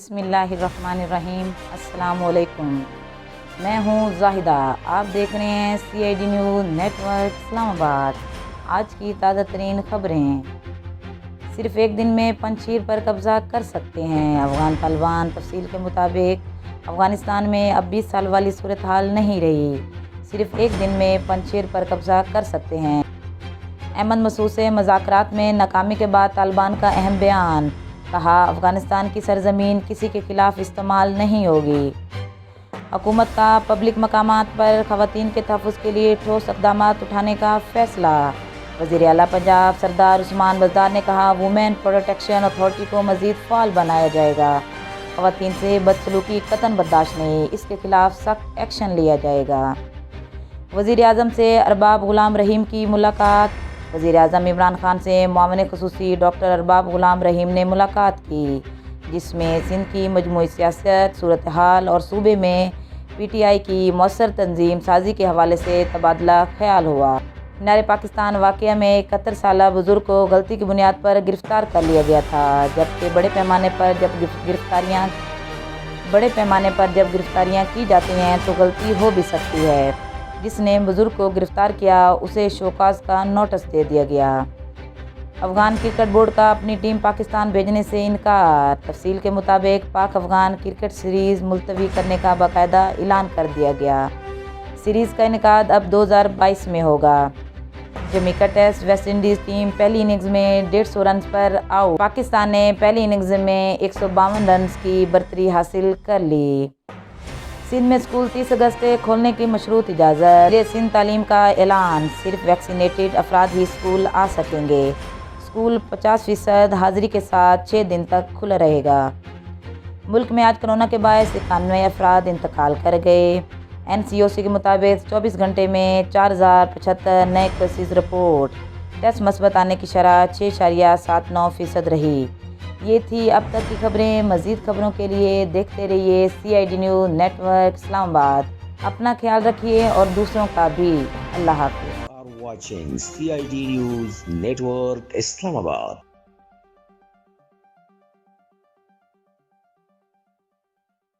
बिस्मिल्लाहिर्रहमानिर्रहीम। अस्सलाम वालेकुम। मैं हूँ जाहिदा। आप देख रहे हैं CID न्यूज़ नेटवर्क इस्लामाबाद। आज की ताज़ा तरीन खबरें। सिर्फ एक दिन में पंजशीर पर कब्ज़ा कर सकते हैं अफ़गान तालिबान। तफसील के मुताबिक अफ़गानिस्तान में अब 20 साल वाली सूरत हाल नहीं रही। सिर्फ एक दिन में पंजशीर पर कब्ज़ा कर सकते हैं। अहमद मसूद से मुज़ाकरात में नाकामी के बाद तालिबान का अहम बयान। कहा, अफ़गानिस्तान की सरजमीन किसी के खिलाफ इस्तेमाल नहीं होगी। हुकूमत का पब्लिक मकामात पर ख़वातीन के तहफ़्फ़ुज़ के लिए ठोस इक़दाम उठाने का फ़ैसला। वज़ीर आला पंजाब सरदार उस्मान बज़दार ने कहा, वुमेन प्रोटेक्शन अथॉरिटी को मज़ीद फ़ाल बनाया जाएगा। ख़वातीन से बदसलूकी कतन बर्दाश्त नहीं, इसके खिलाफ सख्त एक्शन लिया जाएगा। वज़ीर आज़म से अरबाब ग़ुलाम रहीम की मुलाकात। वज़ीर आज़म इमरान खान से मुआविन ख़ुसूसी डॉक्टर अरबाब ग़ुलाम रहीम ने मुलाकात की, जिसमें सिंध की मजमूई सियासत, सूरत हाल और सूबे में PTI की मौसर तंजीम साजी के हवाले से तबादला ख्याल हुआ। मीनार पाकिस्तान वाक़या में 71 साला बुज़ुर्ग को गलती की बुनियाद पर गिरफ़्तार कर लिया गया था, जबकि बड़े पैमाने पर जब गिरफ़्तारियाँ की जाती हैं तो गलती हो भी सकती है। जिसने बुज़ुर्ग को गिरफ़्तार किया उसे शोकाज़ का नोटिस दे दिया गया। अफ़गान क्रिकेट बोर्ड का अपनी टीम पाकिस्तान भेजने से इनकार। तफसील के मुताबिक पाक अफ़गान क्रिकेट सीरीज़ मुलतवी करने का बाकायदा ऐलान कर दिया गया। सीरीज़ का इनेकाद अब 2022 में होगा। Jamaica test West Indies team पहली इनिंग्स में 150 रन पर आउट। पाकिस्तान ने पहली इनिंग्स में 152 रन की बरतरी हासिल कर ली। सिंध में स्कूल 30 अगस्त से खोलने की मशरूत इजाज़त। सिंध तालीम का ऐलान, सिर्फ वैक्सीनेटेड अफराद ही स्कूल आ सकेंगे। स्कूल 50% हाज़िरी के साथ 6 दिन तक खुला रहेगा। मुल्क में आज कोरोना के बायस 91 अफराद इंतकाल कर गए। NCOC के मुताबिक 24 घंटे में 4075 नए केसेस रिपोर्ट। टेस्ट मस्बत आने की शरह 6.79% रही। ये थी अब तक की खबरें। मज़ीद खबरों के लिए देखते रहिए CID न्यूज़ नेटवर्क इस्लामाबाद। अपना ख्याल रखिए और दूसरों का भी। अल्लाह हाफ़िज़। Watching CID News Network Islamabad.